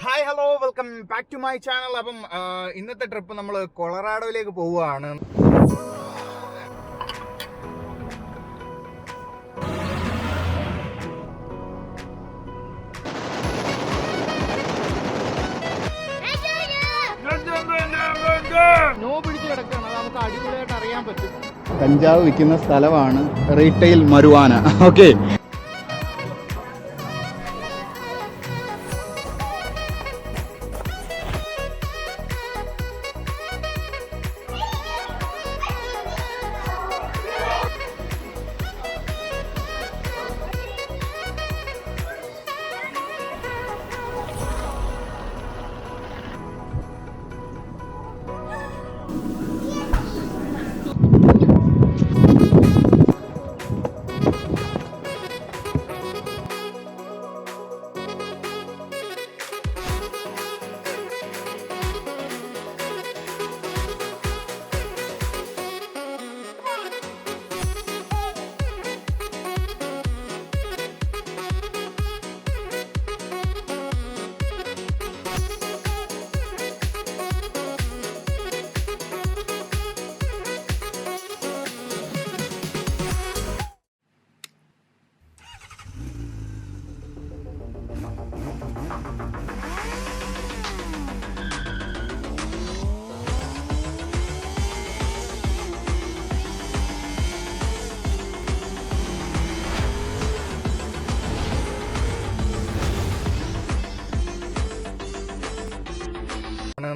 Hi hello welcome back to my channel. അപ്പം ഇന്നത്തെ trip നമ്മൾ കൊളറാഡോയിലേക്ക് പോവുകയാണ്. പിടിച്ചു കിടക്കണം, അത് നമുക്ക് അടിപൊളിയായിട്ട് അറിയാൻ പറ്റും. കഞ്ചാവ് വിൽക്കുന്ന സ്ഥലമാണ് റീറ്റെയിൽ മരുവാന. ഓക്കെ,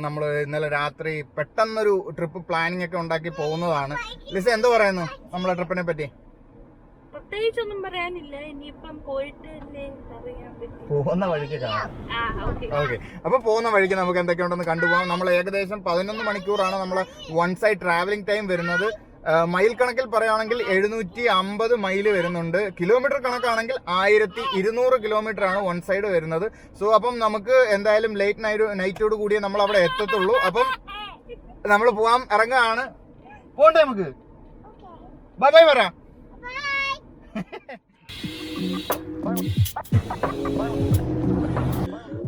നമ്മൾ ഇന്നലെ രാത്രി പെട്ടെന്നൊരു ട്രിപ്പ് പ്ലാനിങ് ഒക്കെ ഉണ്ടാക്കി പോകുന്നതാണ്. ലിസ എന്ത് പറയുന്നു നമ്മളെ ട്രിപ്പിനെ പറ്റി? പ്രത്യേകിച്ചൊന്നും പറയാനില്ല, ഇനിയിപ്പം പോയിട്ട് പോകുന്ന വഴിക്ക് കാണാം. ഓക്കെ, അപ്പൊ പോകുന്ന വഴിക്ക് നമുക്ക് എന്തൊക്കെയുണ്ടെന്ന് കണ്ടുപോകാം. നമ്മൾ ഏകദേശം 11 മണിക്കൂറാണ് നമ്മളെ വൺ സൈഡ് ട്രാവലിംഗ് ടൈം വരുന്നത്. മൈൽ കണക്കിൽ പറയുകയാണെങ്കിൽ 750 മൈല് വരുന്നുണ്ട്. കിലോമീറ്റർ കണക്കാണെങ്കിൽ 1200 കിലോമീറ്റർ ആണ് വൺ സൈഡ് വരുന്നത്. സോ അപ്പം നമുക്ക് എന്തായാലും ലേറ്റ് നൈറ്റോട് കൂടിയേ നമ്മൾ അവിടെ എത്തത്തുള്ളൂ. അപ്പം നമ്മൾ പോകാൻ ഇറങ്ങുകയാണ്. പോണ്ടേ നമുക്ക്? ബൈ ബൈ പറ.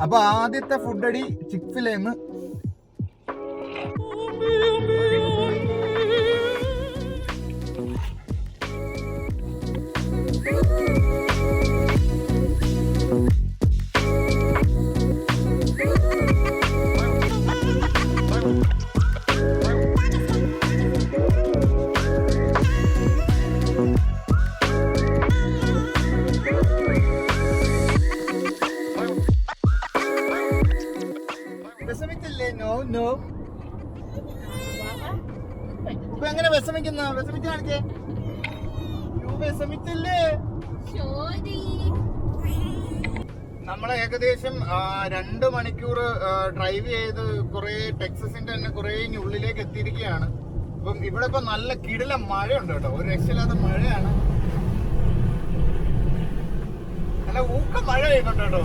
അപ്പൊ ആദ്യത്തെ ഫുഡ് അടി ചിക്ഫിലേന്ന്. ഇപ്പൊ എങ്ങനെ വിഷമിക്കുന്ന? വിഷമിച്ച് കാണിച്ചേ. വിഷമിച്ചില്ലേ? നമ്മളെ ഏകദേശം 2 മണിക്കൂർ ഡ്രൈവ് ചെയ്ത് കുറെ ടെക്സസിന്റെ തന്നെ കുറെ ഉള്ളിലേക്ക് എത്തിയിരിക്കുകയാണ്. അപ്പം ഇവിടെ ഇപ്പൊ നല്ല കിടില മഴയുണ്ട് കേട്ടോ, ഒരു രക്ഷയില്ലാത്ത മഴയാണ്. നല്ല ഊക്ക മഴ പെയ്യുന്നുണ്ട് കേട്ടോ.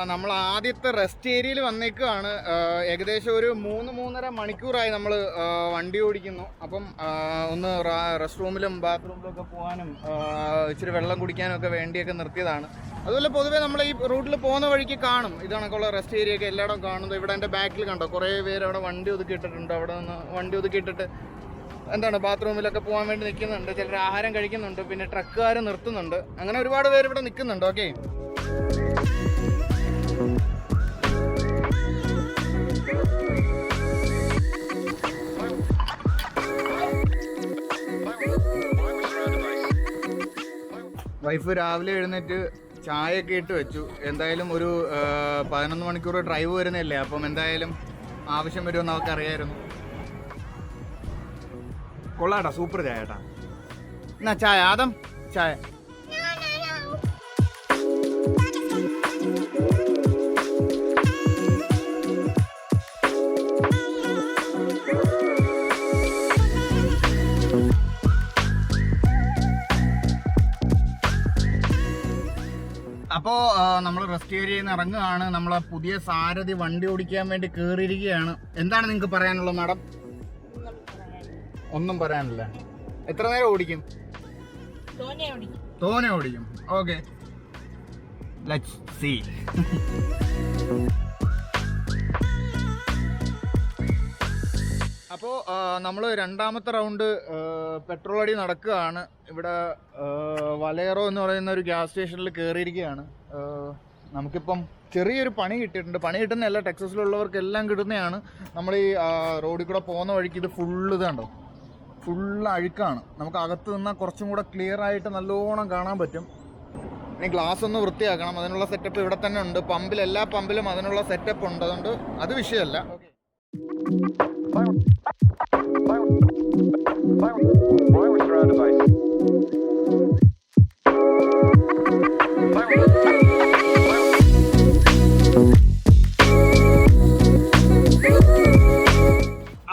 നമ്മൾ ആദ്യത്തെ റെസ്റ്റ് ഏരിയയിൽ വന്നേക്കാണ്. ഏകദേശം ഒരു 3-3.5 മണിക്കൂറായി നമ്മൾ വണ്ടി ഓടിക്കുന്നു. അപ്പം ഒന്ന് റെസ്റ്റ് റൂമിലും ബാത്റൂമിലും ഒക്കെ പോകാനും ഇച്ചിരി വെള്ളം കുടിക്കാനും ഒക്കെ വേണ്ടിയൊക്കെ നിർത്തിയതാണ്. അതുപോലെ പൊതുവേ നമ്മൾ ഈ റൂട്ടിൽ പോകുന്ന വഴിക്ക് കാണും ഇതണക്കുള്ള റെസ്റ്റ് ഏരിയ ഒക്കെ എല്ലായിടവും കാണുന്നത്. ഇവിടെ എൻ്റെ ബാക്കിൽ കണ്ടോ കുറേ പേര് അവിടെ വണ്ടി ഒതുക്കിയിട്ടിട്ടുണ്ട്. അവിടെ നിന്ന് വണ്ടി ഒതുക്കിയിട്ടിട്ട് എന്താണ് ബാത്റൂമിലൊക്കെ പോകാൻ വേണ്ടി നിൽക്കുന്നുണ്ട്. ചിലർ ആഹാരം കഴിക്കുന്നുണ്ട്, പിന്നെ ട്രക്കുകാർ നിർത്തുന്നുണ്ട്. അങ്ങനെ ഒരുപാട് പേര് ഇവിടെ നിൽക്കുന്നുണ്ട്. ഓക്കെ, വൈഫ് രാവിലെ എഴുന്നേറ്റ് ചായയൊക്കെ ഇട്ട് വെച്ചു. എന്തായാലും ഒരു 11 മണിക്കൂർ ഡ്രൈവ് വരുന്നില്ലേ, അപ്പം എന്തായാലും ആവശ്യം വരുമെന്ന് അവർക്ക് അറിയായിരുന്നു. കൊള്ളാട്ടാ, സൂപ്പർ ചായ ഏട്ടാ. എന്നാ ചായ ആദം, ചായ. അപ്പോൾ നമ്മൾ റെസ്റ്റ് ഏരിയയിൽ നിന്ന് ഇറങ്ങുകയാണ്. നമ്മളെ പുതിയ സാരഥി വണ്ടി ഓടിക്കാൻ വേണ്ടി കയറിയിരിക്കുകയാണ്. എന്താണ് നിങ്ങൾക്ക് പറയാനുള്ളത് മാഡം? ഒന്നും പറയാനില്ല. എത്ര നേരം ഓടിക്കും? തോനെ ഓടിക്കും. Okay, let's see. അപ്പോൾ നമ്മൾ രണ്ടാമത്തെ റൗണ്ട് പെട്രോൾ അടി നടക്കുകയാണ്. ഇവിടെ വലേറോ എന്ന് പറയുന്ന ഒരു ഗ്യാസ് സ്റ്റേഷനിൽ കയറിയിരിക്കുകയാണ്. നമുക്കിപ്പം ചെറിയൊരു പണി കിട്ടിയിട്ടുണ്ട്. പണി കിട്ടുന്നതല്ല, ടെക്സസിലുള്ളവർക്കെല്ലാം കിട്ടുന്നതാണ്. നമ്മൾ ഈ റോഡിൽ കൂടെ പോകുന്ന വഴിക്ക് ഇത് ഫുള്ള് ഇതുണ്ടോ, ഫുള്ള് അഴുക്കാണ്. നമുക്ക് അകത്ത് നിന്നാൽ കുറച്ചും കൂടെ ക്ലിയർ ആയിട്ട് നല്ലോണം കാണാൻ പറ്റും. ഇനി ഗ്ലാസ് ഒന്ന് വൃത്തിയാക്കണം, അതിനുള്ള സെറ്റപ്പ് ഇവിടെ തന്നെ ഉണ്ട്. പമ്പിൽ, എല്ലാ പമ്പിലും അതിനുള്ള സെറ്റപ്പ് ഉണ്ട്, അതുകൊണ്ട് അത് വിഷയമല്ല. ഓക്കെ,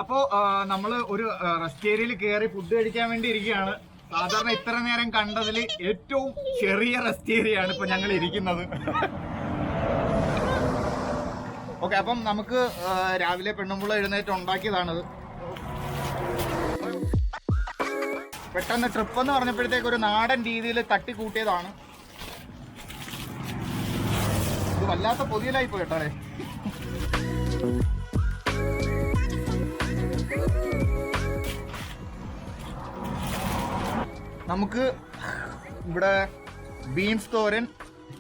അപ്പോൾ നമ്മൾ ഒരു റെസ്റ്റ് ഏരിയയിൽ കയറി ഫുഡ് കഴിക്കാൻ വേണ്ടി ഇരിക്കുകയാണ്. സാധാരണ ഇത്ര നേരം കണ്ടതിൽ ഏറ്റവും ചെറിയ റെസ്റ്റ് ഏരിയയാണ് ഇപ്പൊ ഞങ്ങൾ ഇരിക്കുന്നത്. ഓക്കെ, അപ്പം നമുക്ക് രാവിലെ പെണ്ണുമ്പുള്ള എഴുന്നേറ്റ് ഉണ്ടാക്കിയതാണിത്. പെട്ടെന്ന് ട്രിപ്പ് എന്ന് പറഞ്ഞപ്പോഴത്തേക്ക് ഒരു നാടൻ രീതിയിൽ തട്ടിക്കൂട്ടിയതാണ്. ഇത് വല്ലാത്ത പൊതിയലായി പോയി കേട്ടോ. നമുക്ക് ഇവിടെ ബീൻസ് തോരൻ,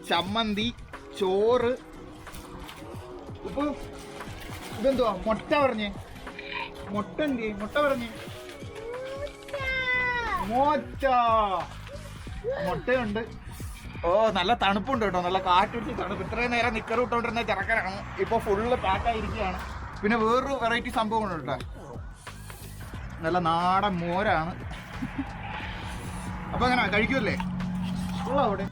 ചമ്മന്തി, ചോറ്. ഇപ്പൊ ഇതെന്തുവാ? മുട്ട പറഞ്ഞേ, മുട്ട എന്ത്? മുട്ട പറഞ്ഞേ, മുട്ടയുണ്ട്. ഓ, നല്ല തണുപ്പുണ്ട് കേട്ടോ, നല്ല കാറ്റടിച്ച് തണുപ്പ്. ഇത്രയും നേരം നിക്കർ ഇട്ടുകൊണ്ടിരുന്ന ചെറുക്കനാണ്, ഇപ്പൊ ഫുള്ള് പാക്കായിരിക്കുകയാണ്. പിന്നെ വേറൊരു വെറൈറ്റി സംഭവം ഉണ്ട് കേട്ടോ, നല്ല നാടൻ മോരാണ്. അപ്പൊ അങ്ങനെ കഴിക്കൂല്ലേ? അവിടെ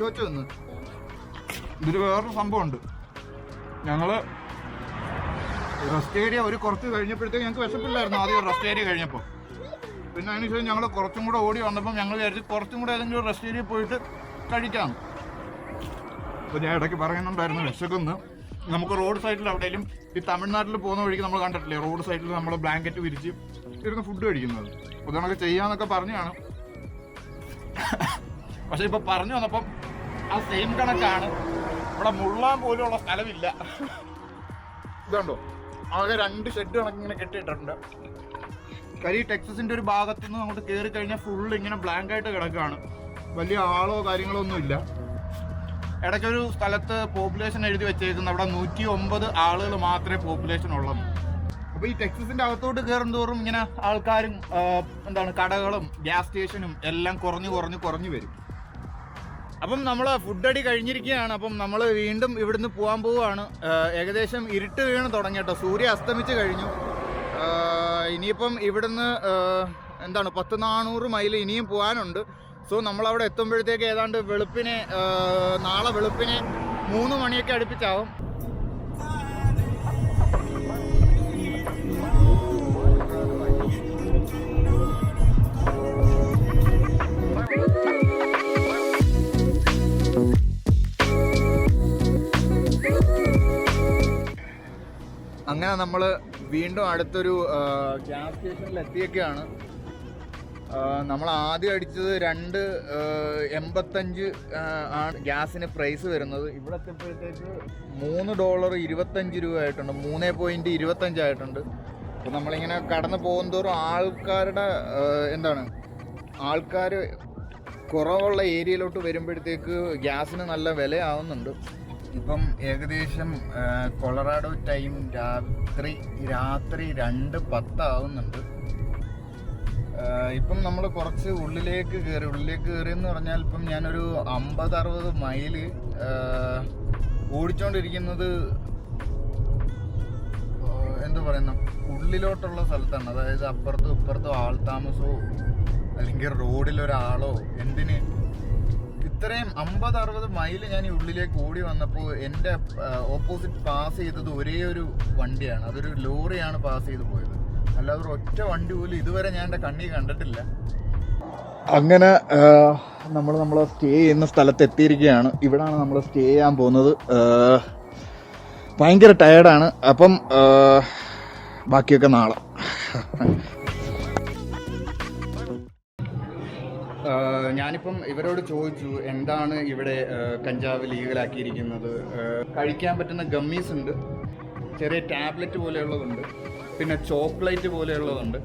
ചോദിച്ചു വന്ന് ഇതിൽ വേറൊരു സംഭവം ഉണ്ട്. ഞങ്ങള് റെസ്റ്റ് ഏരിയ ഒരു കുറച്ച് കഴിഞ്ഞപ്പോഴത്തേക്ക് ഞങ്ങൾക്ക് വിശപ്പില്ലായിരുന്നു ആദ്യം റെസ്റ്റ് ഏരിയ കഴിഞ്ഞപ്പോൾ. പിന്നെ അതിനുശേഷം ഞങ്ങൾ കുറച്ചും കൂടെ ഓടി വന്നപ്പോൾ ഞങ്ങൾ വിചാരിച്ച് കുറച്ചും കൂടെ ഏതെങ്കിലും റെസ്റ്റ് ഏരിയ പോയിട്ട് കഴിക്കാം. അപ്പോൾ ഞാൻ ഇടയ്ക്ക് പറയുന്നുണ്ടായിരുന്നു വിശക്കുന്നു. നമുക്ക് റോഡ് സൈഡിൽ എവിടെയെങ്കിലും ഈ തമിഴ്നാട്ടിൽ പോകുന്ന വഴിക്ക് നമ്മൾ കണ്ടിട്ടില്ലേ, റോഡ് സൈഡിൽ നമ്മൾ ബ്ലാങ്കറ്റ് വിരിച്ച് ഇരുന്ന് ഫുഡ് കഴിക്കുന്നത്. അപ്പോൾ ഇതൊക്കെ ചെയ്യാമെന്നൊക്കെ പറഞ്ഞാണ്. പക്ഷെ ഇപ്പോൾ പറഞ്ഞു വന്നപ്പം ആ സെയിം കണക്കാണ്. ഇവിടെ മുള്ളാൻ പോലുള്ള സ്ഥലമില്ല. ഇതുണ്ടോ, ആകെ 2 ഷെഡ് കണക്കിങ്ങനെ കെട്ടിയിട്ടുണ്ട്. കാര്യം ഈ ടെക്സസിൻ്റെ ഒരു ഭാഗത്തു നിന്ന് അങ്ങോട്ട് കയറി കഴിഞ്ഞാൽ ഫുള്ള് ഇങ്ങനെ ബ്ലാങ്കായിട്ട് കിടക്കുകയാണ്. വലിയ ആളോ കാര്യങ്ങളോ ഒന്നുമില്ല. ഇടയ്ക്കൊരു സ്ഥലത്ത് പോപ്പുലേഷൻ എഴുതി വെച്ചേക്കുന്നത് അവിടെ 109 ആളുകൾ മാത്രമേ പോപ്പുലേഷൻ ഉള്ളൂ. അപ്പോൾ ഈ ടെക്സസിൻ്റെ അകത്തോട്ട് കയറും തോറും ഇങ്ങനെ ആൾക്കാരും കടകളും ഗ്യാസ് സ്റ്റേഷനും എല്ലാം കുറഞ്ഞു വരും. അപ്പം നമ്മൾ ഫുഡ് അടി കഴിഞ്ഞിരിക്കുകയാണ്. അപ്പം നമ്മൾ വീണ്ടും ഇവിടുന്ന് പോകാൻ പോവുകയാണ്. ഏകദേശം ഇരുട്ട് വീണ് തുടങ്ങി കേട്ടോ, സൂര്യ അസ്തമിച്ച് കഴിഞ്ഞു. ഇനിയിപ്പം ഇവിടുന്ന് 100-400 മൈൽ ഇനിയും പോകാനുണ്ട്. സോ നമ്മളവിടെ എത്തുമ്പോഴത്തേക്ക് ഏതാണ്ട് നാളെ വെളുപ്പിനെ 3 മണിയൊക്കെ അടുപ്പിച്ചാവും. അങ്ങനെ നമ്മൾ വീണ്ടും അടുത്തൊരു ഗ്യാസ് സ്റ്റേഷനിൽ എത്തിയൊക്കെയാണ്. നമ്മൾ ആദ്യം അടിച്ചത് $2.85 ആണ് ഗ്യാസിന് പ്രൈസ് വരുന്നത്. ഇവിടെ എത്തിയപ്പോഴത്തേക്ക് $3.25 ആയിട്ടുണ്ട്, 3.25 ആയിട്ടുണ്ട്. അപ്പോൾ നമ്മളിങ്ങനെ കടന്നു പോകുന്തോറും ആൾക്കാർ കുറവുള്ള ഏരിയയിലോട്ട് വരുമ്പോഴത്തേക്ക് ഗ്യാസിന് നല്ല വിലയാവുന്നുണ്ട്. ഇപ്പം ഏകദേശം കൊളറാഡോ ടൈം രാത്രി 2:10 ആവുന്നുണ്ട്. ഇപ്പം നമ്മൾ കുറച്ച് ഉള്ളിലേക്ക് കയറിയെന്ന് പറഞ്ഞാൽ ഇപ്പം ഞാനൊരു 50-60 മൈല് ഓടിച്ചോണ്ടിരിക്കുന്നത് ഉള്ളിലോട്ടുള്ള സ്ഥലത്താണ്. അതായത് അപ്പുറത്തും ഇപ്പുറത്തും ആൾ താമസമോ അല്ലെങ്കിൽ റോഡിലൊരാളോ എന്തിന് ഇത്രയും 50-60 മൈല് ഞാൻ ഈ ഉള്ളിലേക്ക് ഓടി വന്നപ്പോൾ എൻ്റെ ഓപ്പോസിറ്റ് പാസ് ചെയ്തത് ഒരേ ഒരു വണ്ടിയാണ്. അതൊരു ലോറിയാണ് പാസ് ചെയ്ത് പോയത്. അല്ലാതെ ഒറ്റ വണ്ടി പോലും ഇതുവരെ ഞാൻ എൻ്റെ കണ്ണിൽ കണ്ടിട്ടില്ല. അങ്ങനെ നമ്മൾ സ്റ്റേ ചെയ്യുന്ന സ്ഥലത്ത് എത്തിയിരിക്കുകയാണ്. ഇവിടാണ് നമ്മൾ സ്റ്റേ ചെയ്യാൻ പോകുന്നത്. ഭയങ്കര ടയേർഡാണ്. അപ്പം ബാക്കിയൊക്കെ നാളെ. ഞാനിപ്പം ഇവരോട് ചോദിച്ചു എന്താണ് ഇവിടെ കഞ്ചാവ് ലീഗലാക്കിയിരിക്കുന്നത്. കഴിക്കാൻ പറ്റുന്ന ഗമ്മീസ് ഉണ്ട്, ചെറിയ ടാബ്ലറ്റ് പോലെയുള്ളതുണ്ട്, പിന്നെ ചോക്ലേറ്റ് പോലെയുള്ളതുണ്ട്.